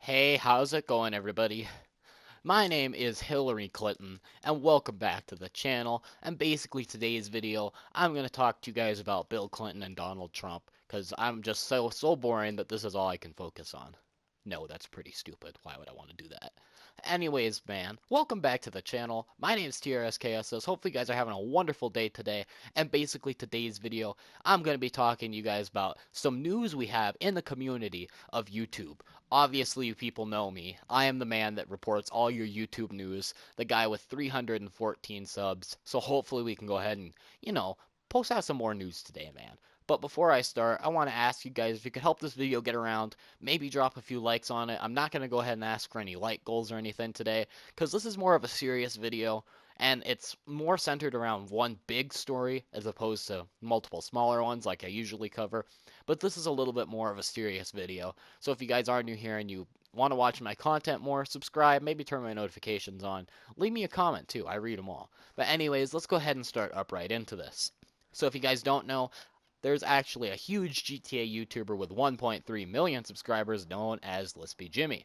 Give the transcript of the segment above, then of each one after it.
Hey, how's it going, everybody? My name is Hillary Clinton, and welcome back to the channel. And basically, today's video, I'm going to talk to you guys about Bill Clinton and Donald Trump, because I'm just so boring that this is all I can focus on. No, that's pretty stupid. Why would I want to do that? Anyways, man, welcome back to the channel. My name is TRSKSS. Hopefully, you guys are having a wonderful day today. And basically, today's video, I'm going to be talking to you guys about some news we have in the community of YouTube. Obviously, you people know me. I am the man that reports all your YouTube news, the guy with 314 subs. So hopefully, we can go ahead and, post out some more news today, man. But before I start, I want to ask you guys if you could help this video get around, maybe drop a few likes on it. I'm not going to go ahead and ask for any like goals or anything today, because this is more of a serious video, and it's more centered around one big story as opposed to multiple smaller ones like I usually cover. But this is a little bit more of a serious video. So if you guys are new here and you want to watch my content more, subscribe, maybe turn my notifications on. Leave me a comment too, I read them all. But anyways, let's go ahead and start up right into this. So if you guys don't know, there's actually a huge GTA YouTuber with 1.3 million subscribers known as LispyJimmy.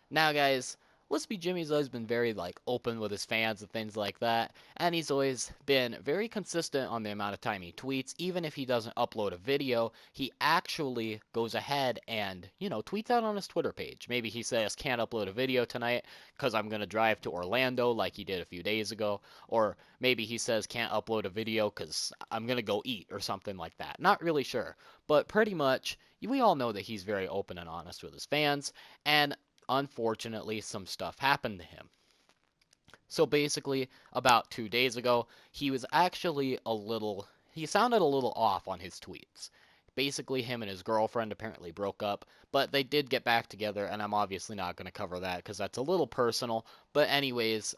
Now, guys, LispyJimmy's always been very open with his fans and things like that, and he's always been very consistent on the amount of time he tweets. Even if he doesn't upload a video, he actually goes ahead and tweets out on his Twitter page. Maybe he says can't upload a video tonight because I'm gonna drive to Orlando like he did a few days ago, or maybe he says can't upload a video because I'm gonna go eat or something like that. Not really sure, but pretty much we all know that he's very open and honest with his fans, and unfortunately, some stuff happened to him. So basically, about 2 days ago, he was actually he sounded a little off on his tweets. Basically, him and his girlfriend apparently broke up, but they did get back together, and I'm obviously not going to cover that because that's a little personal. But, anyways,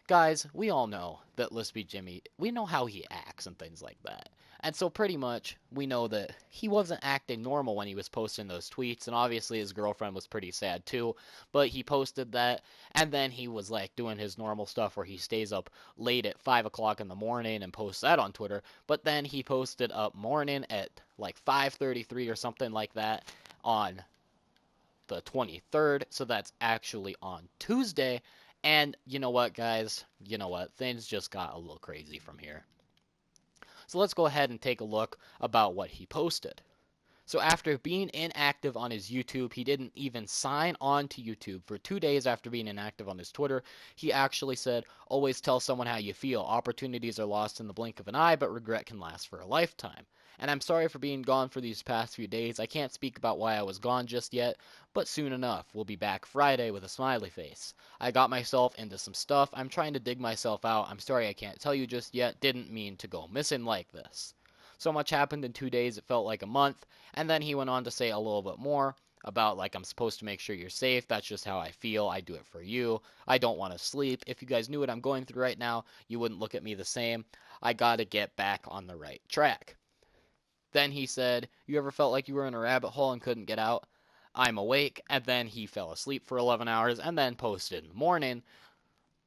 guys, we all know that LispyJimmy, we know how he acts and things like that. And so pretty much we know that he wasn't acting normal when he was posting those tweets, and obviously his girlfriend was pretty sad too, but he posted that, and then he was doing his normal stuff where he stays up late at 5 o'clock in the morning and posts that on Twitter, but then he posted up morning at 5:33 or something like that on the 23rd, so that's actually on Tuesday. And you know what, guys? You know what? Things just got a little crazy from here. So let's go ahead and take a look about what he posted. So after being inactive on his YouTube, he didn't even sign on to YouTube for 2 days after being inactive on his Twitter. He actually said, always tell someone how you feel. Opportunities are lost in the blink of an eye, but regret can last for a lifetime. And I'm sorry for being gone for these past few days. I can't speak about why I was gone just yet, but soon enough. We'll be back Friday with a smiley face. I got myself into some stuff. I'm trying to dig myself out. I'm sorry I can't tell you just yet. Didn't mean to go missing like this. So much happened in 2 days, it felt like a month. And then he went on to say a little bit more about I'm supposed to make sure you're safe. That's just how I feel. I do it for you. I don't want to sleep. If you guys knew what I'm going through right now, you wouldn't look at me the same. I got to get back on the right track. Then he said, you ever felt like you were in a rabbit hole and couldn't get out? I'm awake. And then he fell asleep for 11 hours and then posted in the morning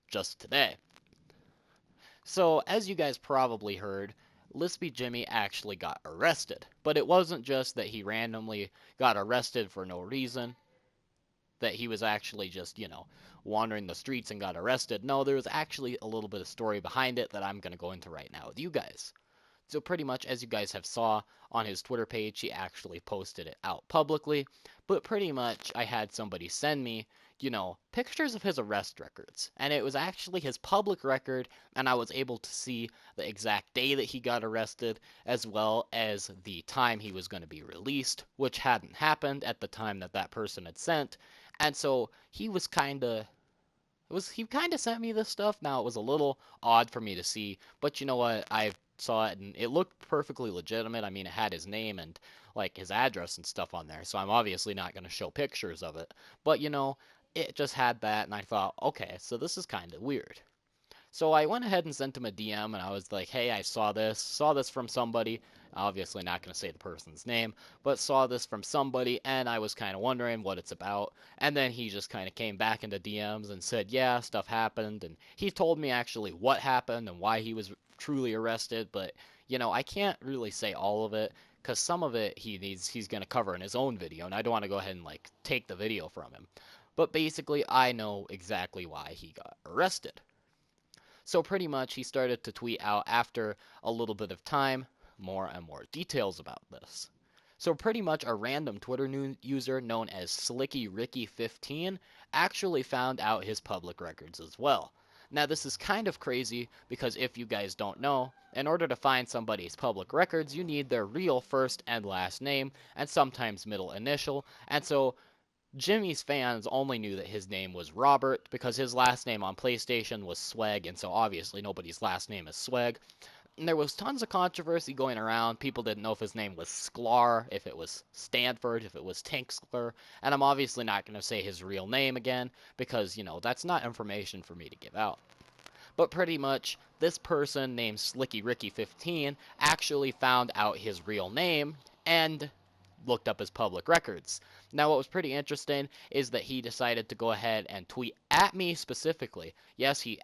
just today. So, as you guys probably heard, LispyJimmy actually got arrested. But it wasn't just that he randomly got arrested for no reason, that he was actually just, wandering the streets and got arrested. No, there was actually a little bit of story behind it that I'm going to go into right now with you guys. So pretty much, as you guys have saw on his Twitter page, he actually posted it out publicly. But pretty much, I had somebody send me, pictures of his arrest records. And it was actually his public record, and I was able to see the exact day that he got arrested, as well as the time he was going to be released, which hadn't happened at the time that that person had sent. And so he was kind of he kind of sent me this stuff. Now it was a little odd for me to see, but you know what? I saw it and it looked perfectly legitimate. I mean, it had his name and his address and stuff on there, so I'm obviously not going to show pictures of it. But it just had that, and I thought, okay, so this is kind of weird. So I went ahead and sent him a DM, and I was like, hey, I saw this from somebody. Obviously not going to say the person's name, but saw this from somebody, and I was kind of wondering what it's about. And then he just kind of came back into DMs and said, yeah, stuff happened, and he told me actually what happened and why he was truly arrested, but I can't really say all of it because some of it he's going to cover in his own video, and I don't want to go ahead and like take the video from him. But basically, I know exactly why he got arrested. So pretty much he started to tweet out after a little bit of time more and more details about this. So pretty much a random Twitter user known as SlickyRicky15 actually found out his public records as well. Now this is kind of crazy because if you guys don't know, in order to find somebody's public records, you need their real first and last name and sometimes middle initial. And so Jimmy's fans only knew that his name was Robert because his last name on PlayStation was Swag, and so obviously nobody's last name is Swag. And there was tons of controversy going around. People didn't know if his name was Sklar, if it was Stanford, if it was Tankskler, and I'm obviously not going to say his real name again because, that's not information for me to give out. But pretty much, this person named SlickyRicky15 actually found out his real name and looked up his public records. Now, what was pretty interesting is that he decided to go ahead and tweet at me specifically. Yes, he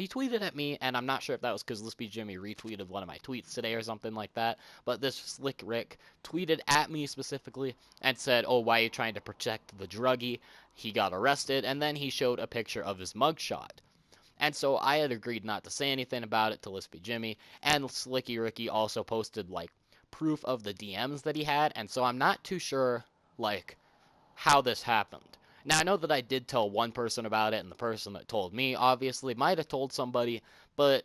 tweeted at me, and I'm not sure if that was because LispyJimmy retweeted one of my tweets today or something like that, but this Slick Rick tweeted at me specifically and said, "Oh, why are you trying to protect the druggie? He got arrested," and then he showed a picture of his mugshot. And so I had agreed not to say anything about it to LispyJimmy, and Slicky Ricky also posted, like, proof of the DMs that he had, and so I'm not too sure, like, how this happened. Now, I know that I did tell one person about it, and the person that told me, obviously, might have told somebody, but,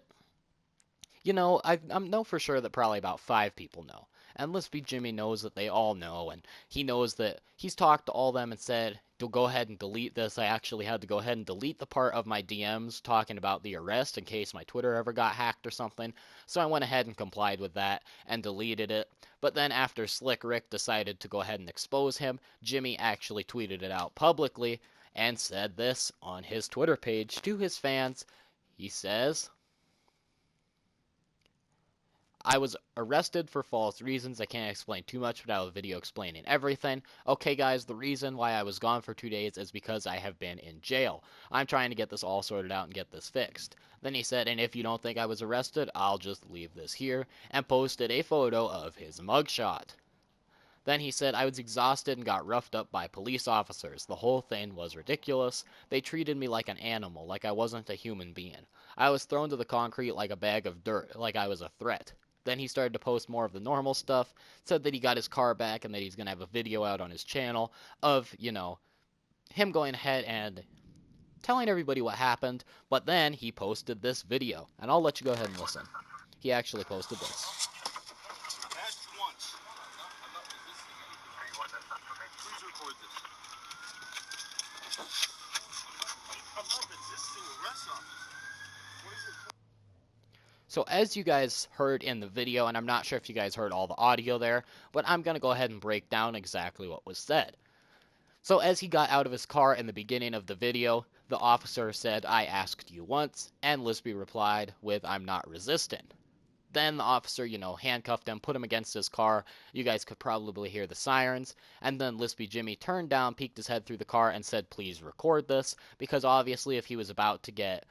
I know for sure that probably about 5 people know. And LispyJimmy knows that they all know, and he knows that he's talked to all them and said, to go ahead and delete this. I actually had to go ahead and delete the part of my DMs talking about the arrest in case my Twitter ever got hacked or something. So I went ahead and complied with that and deleted it. But then after Slick Rick decided to go ahead and expose him, Jimmy actually tweeted it out publicly and said this on his Twitter page to his fans. He says, "I was arrested for false reasons. I can't explain too much without a video explaining everything. Okay, guys, the reason why I was gone for 2 days is because I have been in jail. I'm trying to get this all sorted out and get this fixed." Then he said, "And if you don't think I was arrested, I'll just leave this here," and posted a photo of his mugshot. Then he said, "I was exhausted and got roughed up by police officers. The whole thing was ridiculous. They treated me like an animal, like I wasn't a human being. I was thrown to the concrete like a bag of dirt, like I was a threat." Then he started to post more of the normal stuff, said that he got his car back and that he's going to have a video out on his channel of, him going ahead and telling everybody what happened. But then he posted this video, and I'll let you go ahead and listen. He actually posted this. Asked once. I'm not resisting anything. Please record this. I'm not resisting arrest, officer. What is it? So as you guys heard in the video, and I'm not sure if you guys heard all the audio there, but I'm going to go ahead and break down exactly what was said. So as he got out of his car in the beginning of the video, the officer said, "I asked you once," and Lispy replied with, "I'm not resisting." Then the officer, handcuffed him, put him against his car. You guys could probably hear the sirens. And then LispyJimmy turned down, peeked his head through the car, and said, "Please record this." Because obviously if he was about to get,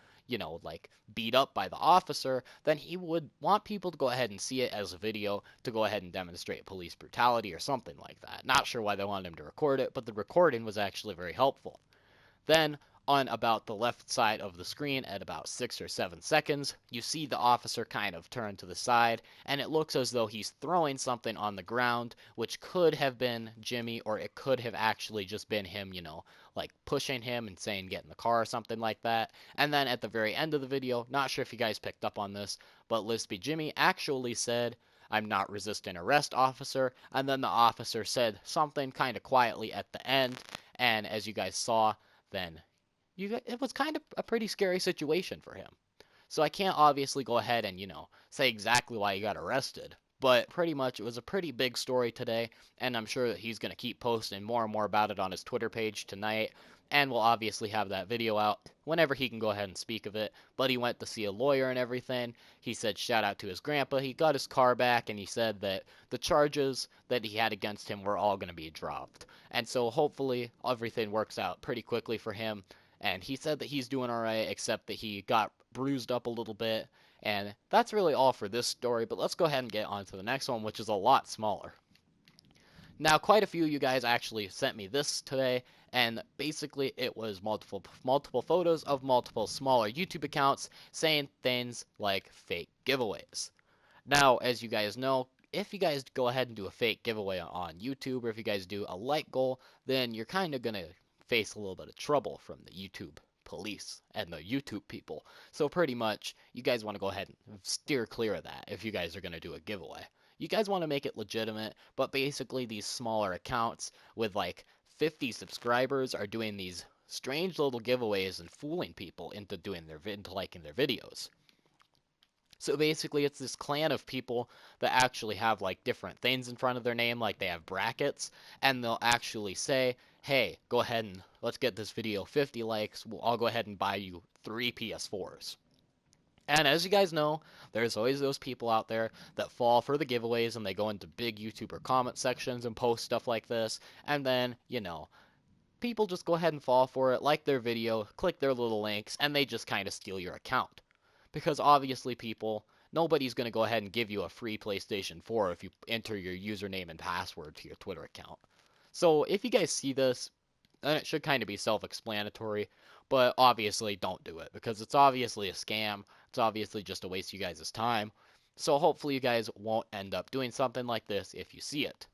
beat up by the officer, then he would want people to go ahead and see it as a video to go ahead and demonstrate police brutality or something like that. Not sure why they wanted him to record it, but the recording was actually very helpful. Then, on about the left side of the screen at about 6 or 7 seconds, you see the officer kind of turn to the side, and it looks as though he's throwing something on the ground, which could have been Jimmy, or it could have actually just been him, like pushing him and saying get in the car or something like that. And then at the very end of the video, not sure if you guys picked up on this, but LispyJimmy actually said, "I'm not resisting arrest, officer," and then the officer said something kind of quietly at the end, and as you guys saw, then it was kind of a pretty scary situation for him. So I can't obviously go ahead and, say exactly why he got arrested. But pretty much it was a pretty big story today, and I'm sure that he's going to keep posting more and more about it on his Twitter page tonight. And we'll obviously have that video out whenever he can go ahead and speak of it. But he went to see a lawyer and everything. He said shout out to his grandpa. He got his car back, and he said that the charges that he had against him were all going to be dropped. And so hopefully everything works out pretty quickly for him. And he said that he's doing alright, except that he got bruised up a little bit, And that's really all for this story, but let's go ahead and get on to the next one, which is a lot smaller. Now, quite a few of you guys actually sent me this today, and basically it was multiple photos of multiple smaller YouTube accounts saying things like fake giveaways. Now, as you guys know, if you guys go ahead and do a fake giveaway on YouTube, or if you guys do a like goal, then you're kind of going to face a little bit of trouble from the YouTube police and the YouTube people. So pretty much, you guys want to go ahead and steer clear of that if you guys are going to do a giveaway. You guys want to make it legitimate, but basically these smaller accounts with like 50 subscribers are doing these strange little giveaways and fooling people into liking their videos. So basically, it's this clan of people that actually have like different things in front of their name, like they have brackets, and they'll actually say, "Hey, go ahead and let's get this video 50 likes. I'll go ahead and buy you 3 PS4s." And as you guys know, there's always those people out there that fall for the giveaways and they go into big YouTuber comment sections and post stuff like this, and then, people just go ahead and fall for it, like their video, click their little links, and they just kind of steal your account. Because obviously, nobody's going to go ahead and give you a free PlayStation 4 if you enter your username and password to your Twitter account. So if you guys see this, then it should kind of be self-explanatory, but obviously don't do it because it's obviously a scam. It's obviously just a waste of you guys' time. So hopefully you guys won't end up doing something like this if you see it.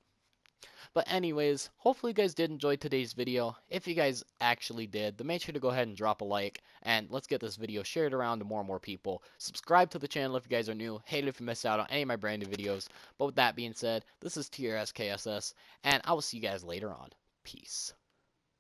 But anyways, hopefully you guys did enjoy today's video. If you guys actually did, then make sure to go ahead and drop a like, and let's get this video shared around to more and more people. Subscribe to the channel if you guys are new. Hate it if you miss out on any of my brand new videos. But with that being said, this is TRSKSS, and I will see you guys later on. Peace.